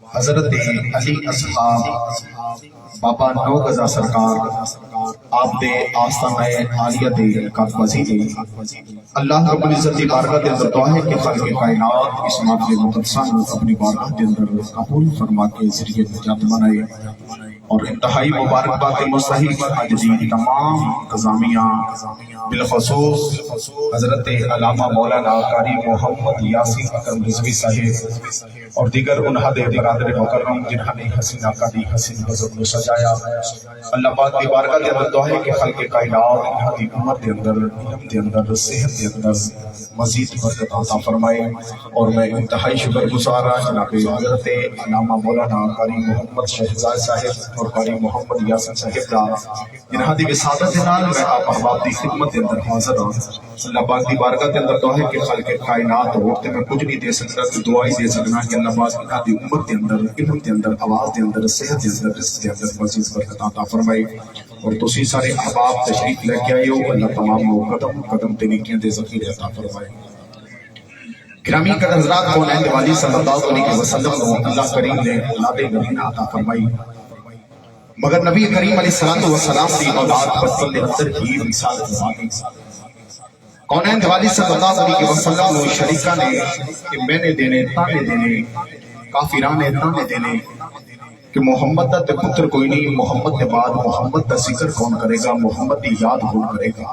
حضرت علی اصحاب بابا نو گزا سرکار آپ دے آستانہ عالیہ دے کات وزیدے اللہ رب العزت دی بارگاہ دے اندر دعا ہے کہ خالق کائنات اس معاملے مقدسہ کو اپنی بارگاہ دے اندر قبول فرما کے ذریعے نجات بنائے اور انتہائی مبارکباد کے مستحق آج دی تمام انتظامیہ بالخصوص حضرت علامہ مولانا قاری محمد یاسین اکرم رضوی صاحب اور دیگر انہا دے برادر مکرم جنہاں نے حسین آقا دی حسین بزرگ میں سجایا اللہ پاک دی بارگاہ دے اندر دعا ہے کہ خلق کائنات انہا دی عمر دے اندر علم دے اندر صحت دے اندر مزید برکت عطا فرمائے اور میں انتہائی شکر گزار جناب حضرت علامہ مولانا قاری محمد شہزاد صاحب اور قاری محمد یاسین صاحب دا جنہاں دی وسادت نال میں آپ احباب دی خدمت دے اندر حاضر ہوں اللہ پاک دی بارگاہ دے اندر دعا ہے کہ خالق کائنات وقت میں کچھ نہیں دے سکتا تو دعائی دے سکنا کہ اللہ پاک انہاں دی عمر دے اندر علم دے اندر آواز دے اندر صحت دے اندر رزق دے اندر مزید برکت عطا فرمائے اور تسی سارے احباب تشریف لے کے آئے ہو اللہ تمام قدم قدم تے نیکیاں دے ذخیرے عطا فرمائے گرامی قدر حضرات کونین والی صلی اللہ علیہ وسلم کو اللہ کریم نے اولاد نبی عطا فرمائی مگر نبی کریم علیہ السلام کی اولاد پر صلی اندر ہی رسالت والی کونین والی صلی اللہ علیہ وسلم نے شریکہ نے کہ میں نے دینے تانے دینے کافران نے تانے دینے کہ محمد دا تے پتر کوئی نہیں محمد کے بعد محمد دا ذکر کون کرے گا محمد دی یاد کون کرے گا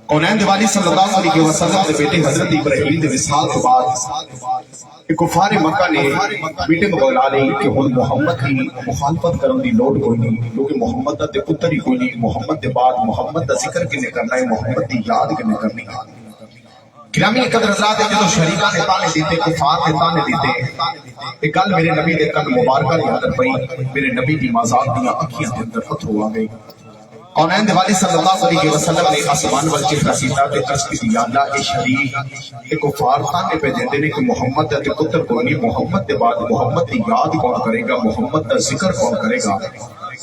کونین والی صلی اللہ علیہ وسلم نے بیٹے حضرت ابراہیم دے وصال کے بعد کفار مکہ نے میٹنگ بولا لی کہ ہن محمد کی مخالفت کرن دی لوڑ کوئی نہیں کیونکہ محمد دا تے پتر ہی کوئی نہیں محمد دے بعد محمد دا ذکر کنے کرنا ہے محمد دی یاد کنے کرنی ہے گرامی قدر حضرات جو شریکہ نے تانے دیتے کفار نے تانے دیتے ایک گل میرے نبی دے کن مبارکہ دی حضرت پئی میرے نبی دی مازاد دیاں اکھیاں دے اندر اتھرو آ گئی کونین والی صلی اللہ علیہ وسلم نے آسمان وال چہرہ کیتا تے عرض کی یا اللہ اے شریک اے کفار تانے پہ دیندے نے کہ محمد دا تے پتر کوئی نہیں محمد دے بعد محمد دی یاد کون کرے گا محمد دا ذکر کون کرے گا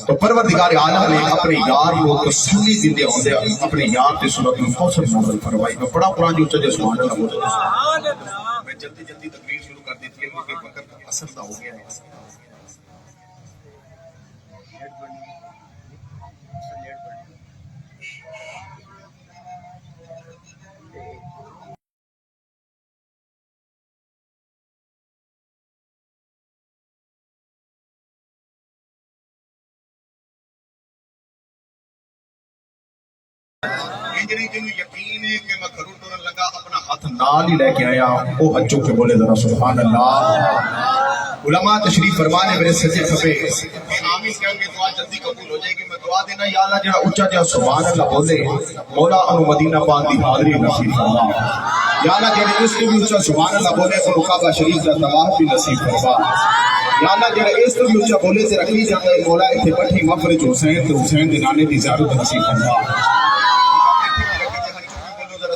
تو پروردگار عالم نے اپنے یار کو تسلی دیندے ہوندے اپنے یار تے سورۃ الکوثر نازل فرمائی میں بڑا قرآن جو چجے سبحان اللہ بولتے میں جلدی جلدی تقریر شروع کر دیتی ہے کیونکہ وقت اثر دا ہو گیا ہے جنہیں یقین ہے کہ میں گھروں ٹورن لگا اپنا ہاتھ نال ہی لے کے آیا وہ ہچو کے بولے ذرا سبحان اللہ علماء تشریف فرمانے میرے سجے کھپے کہ آمین کہیں گے دعا جلدی قبول ہو جائے گی میں دعا دینا یا اللہ جہاں اونچا جہاں سبحان اللہ بولے مولا انو مدینہ پاک دی حاضری نصیب فرما یا اللہ جہاں اس کے بھی اونچا سبحان اللہ بولے تو رکعبہ شریف کا طواف بھی نصیب فرما یا اللہ جہاں اس کے بھی اونچا بولے تے رکھی جاتا ہے مولا اتھے پٹھی مفرج حسین تے حسین دی نانے دی زیارت نصیب فرما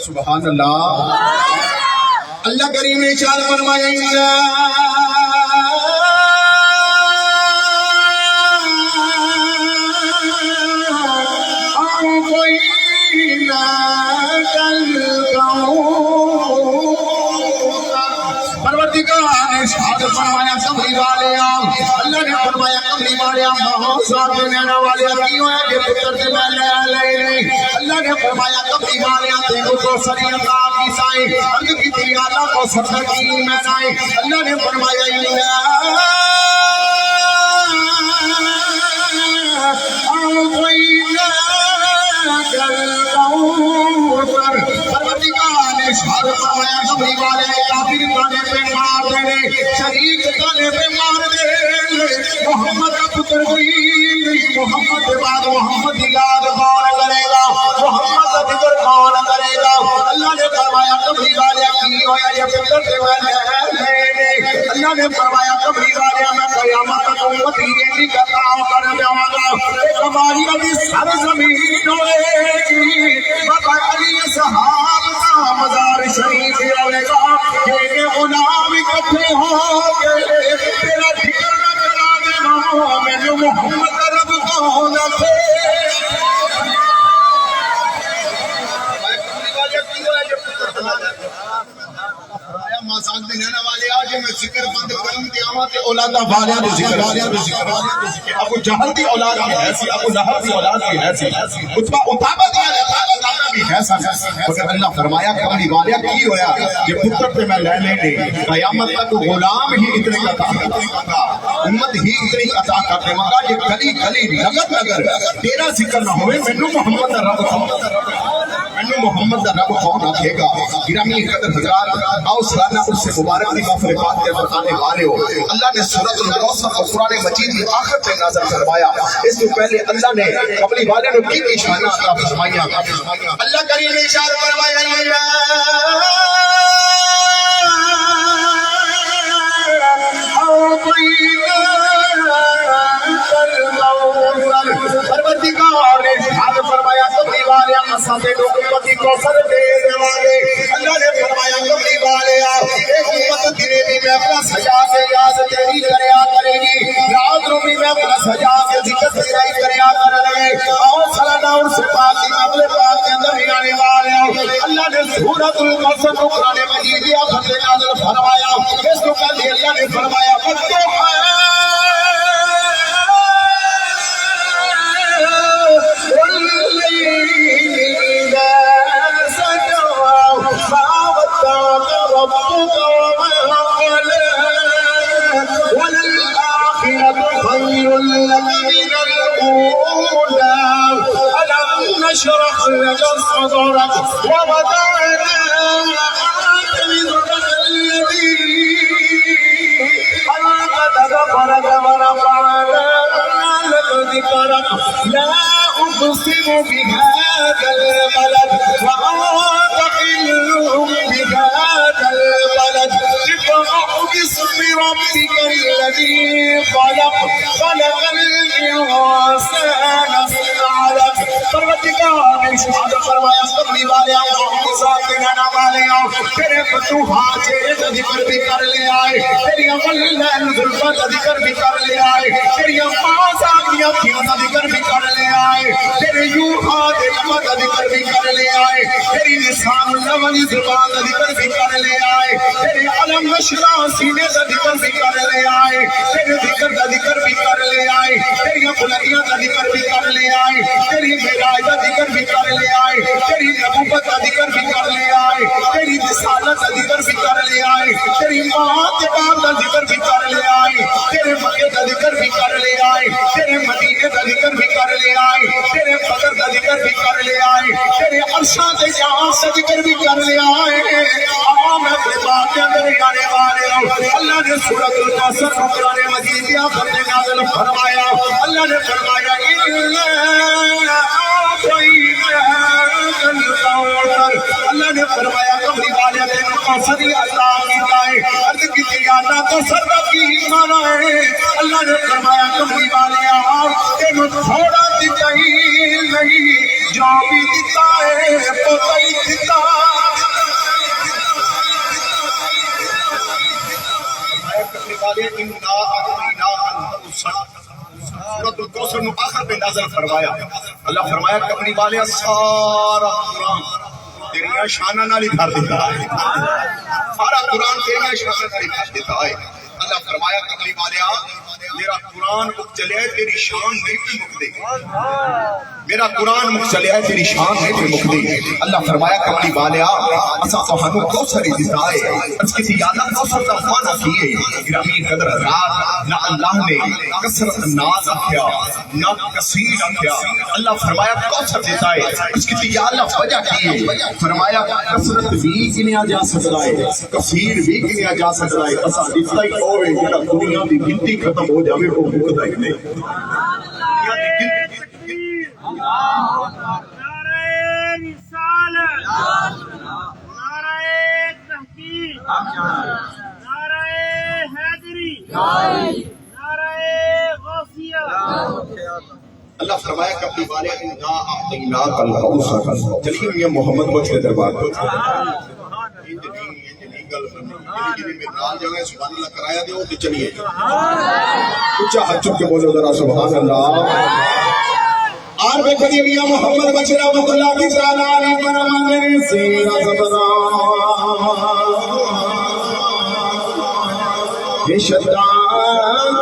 سبحان اللہ اللہ کریم نے ارشاد فرمایا کوئی نہ پروردگار نے ارشاد فرمایا کملی والے اللہ نے فرمایا کملی والے ساتھ دینے والے کیوں ہے کہ پتر سے میں لے اللہ نے فرمایا کملی والے دیکھو تو سری اللہ کی سائیں ارد کی تیری آلہ کو سفر کی میں نائیں اللہ نے فرمایا پروردگار نے ارشاد فرمایا کملی والے کافر کانے پہ مار دے شریک کانے پہ مار دے محمد کا پتر کوئی محمد کے بعد محمد کی یاد کون کرے گا محمد کا ذکر کون کرے گا اللہ نے فرمایا کملی والے کی ہویا یہ پتر سے والے اللہ نے فرمایا کملی والے میں قیامت تک امتی یہ بھی کرتا ہوں کر جاؤں گا ایک ہماری ابھی سر زمین ہوئے گی بابا علی صحاب کا مزار شریف ہوئے گا یہ غلام اکٹھے ہوں گے تیرا ذکر نہ کرا دینا میں جو محمد رب کو ہونا تھے مازاد دینے والے آج میں ذکر بند کرن تے آواں تے اولاداں والیاں دے ذکر ابو جہل دی اولاد بھی ہے سی ابو لہب دی اولاد بھی ہے سی اتابہ دی اولاد بھی ہے سی مگر اللہ فرمایا کملی والیا کی ہویا کہ پتر تے میں لے لے قیامت تک غلام ہی اتنے عطا کر دے گا امت ہی اتنی عطا کر دے گا یہ گلی گلی نگر نگر تیرا ذکر نہ ہوئے مینوں محمد دا رب کون رکھے گا گرامی قدر حضرات آؤ سلانہ اس سے مبارک کی غفر پاک کے بتانے والے ہو اللہ نے سورۃ الکوثر اور قرآن مجید کی آخر پہ نازل فرمایا اس سے پہلے اللہ نے اپنی والے نے کی نشانہ عطا فرمایا اللہ کریم نے ارشاد فرمایا پروردگار نے ارشاد فرمایا کملی والے اساں لوگ امتی کو سر دے دیواں اللہ نے فرمایا کملی والے ایک امت تیرے بھی میں اپنا سجا کے یاد تیری کریا کرے گی رات رو بھی میں اپنا سجا کے ذکر تیرا ہی کریا کر لے اور سلانہ اور صفات کی قبل پاک کے اندر ہی آنے والے اللہ نے سورۃ الکوثر کو قرآن مجید کی آخر میں نازل فرمایا اس کو پہلے اللہ نے فرمایا نشرح لك صدرك ووضعنا عنك وزرك الذي أنقض ظهرك ورفعنا لك ذكرك لا أقسم بهذا البلد وأنت حل بهذا البلد اقرأ باسم ربك الذي خلق الإنسان من علق پروردگار نے ارشاد فرمایا کملی والے ذات نانا والے تیرے فتوحات چہرے کا ذکر بھی کر لے آئے تیری ملائل ذلفاں کا ذکر بھی کر لے آئے تیری آزاد کی اکھیاں کا ذکر بھی کر لے آئے تیرے یوحا دے لمحہ کا ذکر بھی کر لے آئے تیری لسان اللولی زبان کا ذکر بھی کر لے آئے تیرے علم نشرہ سینے کا ذکر بھی کر لے آئے تیرے ذکر کا ذکر بھی کر لے آئے تیری بلندیاں کا ذکر بھی کر لے آئے تیری معراج کا ذکر بھی کر لے آئے تیری نبوت کا ذکر بھی کر لے آئے تیری رسالت کا ذکر بھی کر لے آئے تیری ماں کے باپ کا ذکر بھی کر لے آئے تیرے مکے کا ذکر بھی کر لے آئے تیرے مدینے کا ذکر بھی کر لے آئے تیرے بدر کا ذکر بھی کر لے آئے تیرے عرشاں کے جہاں کا ذکر بھی کر لے آئے عوام اپنے باپ کے اندر آنے والے اللہ نے سورۃ الکوثر کو قرآن مجید کی آخر میں نازل فرمایا اللہ نے فرمایا اللہ نے فرمایا کملی والے نے کوثر عطا کیتا ہے عرض کی عطا کوثر کا کی مانا ہے اللہ نے فرمایا کملی والے تینوں تھوڑا دیتا ہی نہیں جو بھی دیتا ہے پتہ ہی دیتا کملی والے سورۃ الکوثر نے آخر میں نازل فرمایا اللہ فرمایا کملی والے سارا قرآن تیری شانہ نالی بھر دیتا ہے سارا قرآن تیری شانہ نالی بھر دیتا ہے اللہ فرمایا کملی والے میرا قرآن مک چلے ہے تیری شان نہیں پہ مک دے میرا قرآن مک چلے ہے تیری شان نہیں پہ مک دے اللہ فرمایا کملی والے اسا تہانو کوثر دیتا ہے اس کی زیادہ کوثر کا معنی کیے گرامی قدر رات نہ اللہ نے کثرت ناز رکھیا نہ کثیر رکھیا اللہ فرمایا کوثر دیتا ہے اس کی زیادہ وجہ کیے فرمایا کثرت بھی گنیا جا سکتا ہے کثیر بھی گنیا جا سکتا ہے اسا دیتا ہی ہوئے جڑا دنیا دی گنتی ختم ہو جاوے وہ مکدا ہی نہیں نعرہ رسالت نعرہ تحقیق نعرہ حیدری نعرہ غوثیہ اللہ فرمایا کبھی والے انا اعطیناک الکوثر چلیے میاں محمد بخش کے دربار پر سبحان اللہ کرایا دے تو چلیے اونچا ہاتھ چک کے بولو ذرا سبحان اللہ آر بے کریے میاں محمد بخش رحمۃ اللہ کی تعالی علیہ پر منظر سے یہ شیطان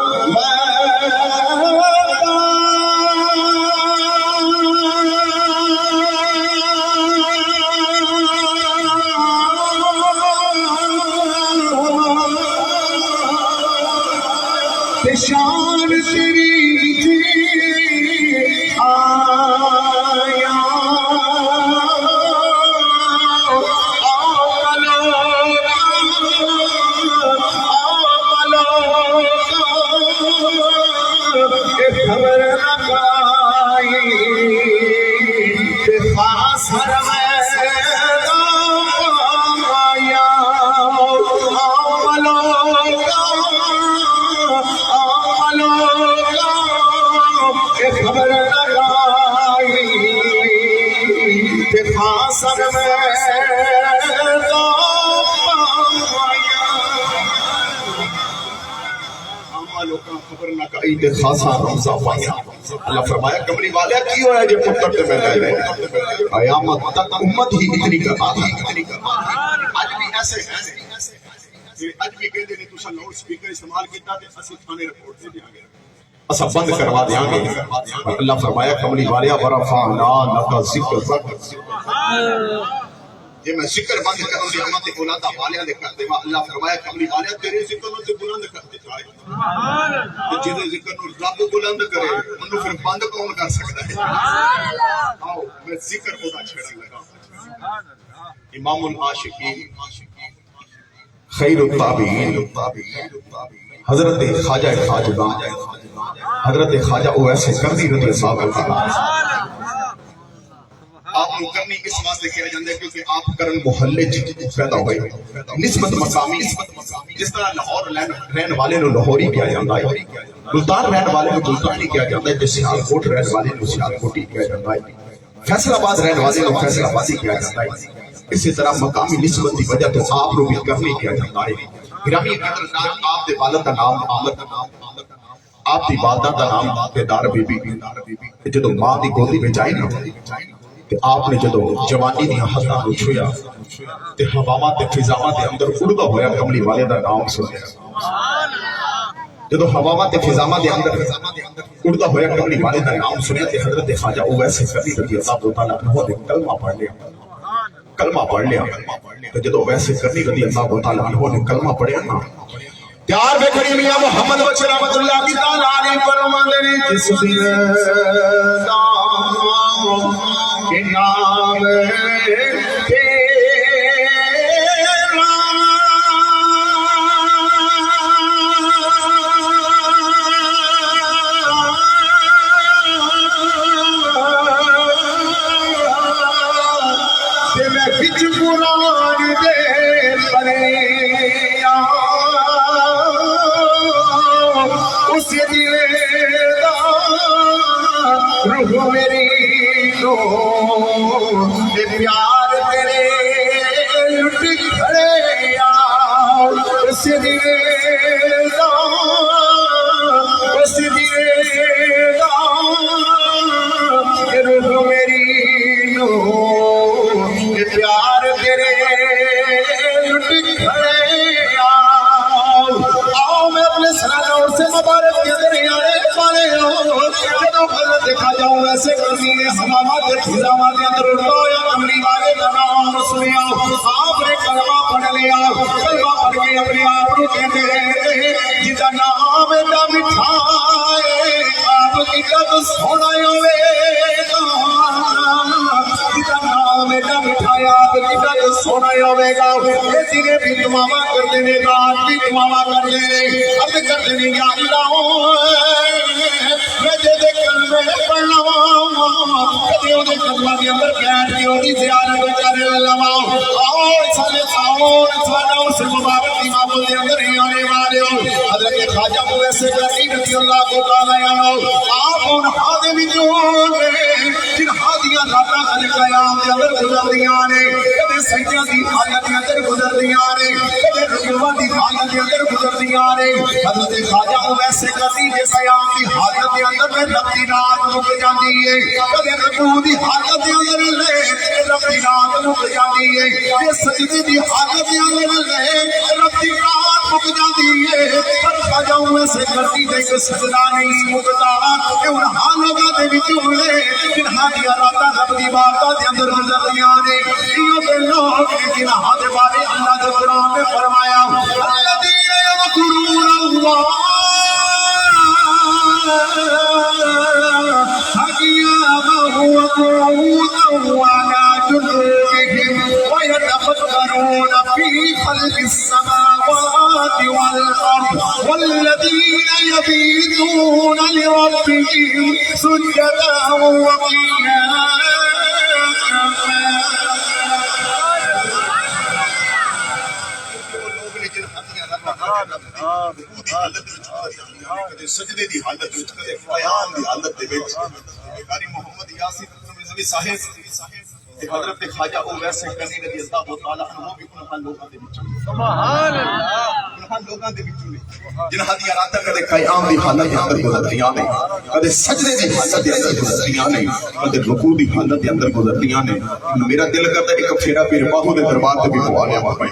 شان تیری تھی آیا خبر لگائی خاص خبر لگائی سر میں خبر لگائی تے خاصا رمضا پایا اللہ فرمایا کملی والے کی ہوا ہے جو پتر تے میں گئے قیامت تک امت ہی اتنی کرنا تھی آج بھی ایسے ہیں آج بھی کہتے ہیں تو لاؤڈ سپیکر استعمال کیتا تے اسی تھانے رپورٹ سے بھی آ گئے اسا بند کروا دیاں گے اللہ فرمایا کملی والیا ورفعنا لک ذکرک یہ میں ذکر بند کروں دی امت اولاد والیاں دے کر دیواں اللہ فرمایا کملی والیا تیرے ذکر نو تے بلند کر دیتا ہے سبحان اللہ جے ذکر نو رب بلند کرے انو پھر بند کون کر سکتا ہے سبحان اللہ آؤ میں ذکر خدا چھڑن لگا سبحان اللہ امام العاشقین خیر التابعین حضرت خواجہ خواجگان حضرت خواجہ اویس کرنی رضی اللہ عنہ آپ کو کرنی اس واسطے کیا جاندے کیونکہ آپ کرن محلے پیدا ہوئے نسبت مقامی جس طرح لاہور رہن والے نو لاہوری کیا جاندہ ہے ملتان رہن والے نو ملتانی کیا جاندہ ہے جس سیال کوٹ رہن والے نو سیال کوٹی کیا جاندہ ہے فیصل آباد رہن والے نو فیصل آبادی کیا جاندہ ہے اسی طرح مقامی نسبت کی وجہ تو آپ رو بھی کرنی کیا جاندہ ہے گرامی قدردان آپ دے والد کا نام آمد آپ دی والدہ کا نام بیدار بی بی جدو ماں دی گودی میں جائے نا کہ آپ نے جدو جوانی دیا حضرہ کو چھویا تے حواما تے فضاما تے اندر اڑدا ہویا کملی والے دا نام سنیا جدو حواما تے فضاما تے اندر اڑدا ہویا کملی والے دا نام سنیا تے حضرت خواجہ اویس کرنی رضی اللہ تعالیٰ عنہ نے کلمہ پڑھ لیا کہ جدو ویسے کرنی رضی اللہ تعالیٰ عنہ نے کلمہ پڑھیا نا پیار بے کری میاں محمد بچے رحمت اللہ کی تعالیٰ علیہ فرماندے نے جس دن نام کے نام تیرا تے میں بچ قرآن دے پڑے اس دل دا روح میری نو تے پیار تیرے لٹ کھڑے اس دل دا روح میری نو تے پیار تیرے لٹ کھڑے آؤ میں اپنے سرانور سے مبارک کے دریانے پانے ہوں جدو حضرت دیکھا جاؤں ویسے کرنی نے حمامات فضامات اندر اڑھایا کملی والے کا نام سنیا آپ نے کلمہ پڑھ لیا کلمہ پڑھ کے اپنے آپ کو کہتے ہیں جدا نام دا مٹھائے آپ کی تب سونا ہوئے جدا نام دا مٹھائے آپ کی تب سونا ہوئے گا ایسی نے بھی تماما کر دینے گا بھی تماما کر دینے اب کر دینے یا اللہ میں جدے کلمے پڑھنا کبھی ہونے کلمہ کے اندر بیٹھ کے ہوتی زیارت کرے لما آؤ سالے اس مبارک امام کے اندر ہی آنے والے ہو حضرت خواجہ اویس کرنی رضی اللہ کو تعالیٰ عنہ آپ ان حادی وجود جن حادیاں راتاں علی قیام کے اندر گزر دیاں نے کبھی سجدہ دی حالت کے اندر گزر دیاں نے کبھی رکوع دی حالت کے اندر گزر دیاں نے حضرت خواجہ اویس کرنی کے قیام دی حالت کے اندر میں رب دی رات رک جاندی ہے کبھی رکوع دی حالت کے اندر رب دی رات رک جاندی ہے یہ سجدے دی حالت کے اندر رب دی رات مک جاتی ہے پر خواجہ سے کرتی دے کہ سجدہ نہیں مکتا کہ انہاں لوگاں دے وچوں نے جنہاں دی راتاں رب دی بارگاہ دے اندر گزردیاں نے ایو دے لوگ جنہاں دے بارے اللہ دے قرآن میں فرمایا الذین یذکرون اللہ قیاما وقعودا وعلی جنوبہم ويتفكرون في خلق السماوات والأرض والذين يبيتون لربهم سجدا وقياما سجدے دی حالت وچ کدے قیام دی حالت دے وچ قاری محمد یاسر رضوی صاحب تے حضرت خواجہ او ویسے کرنی رضی اللہ تعالی عنہ بھی انہاں لوکاں دے وچ سبحان اللہ انہاں لوکاں دے وچ جنہاں دی راتاں کدے قیام دی حالت دے اندر گزردیاں نے کدے سجدے دی حالت دے اندر گزردیاں نے کدے رکوع دی حالت دے اندر گزردیاں نے میرا دل کردا ہے ایک پھیرا پیر باہو دے دربار تے بھی پوا لیا وا بھائی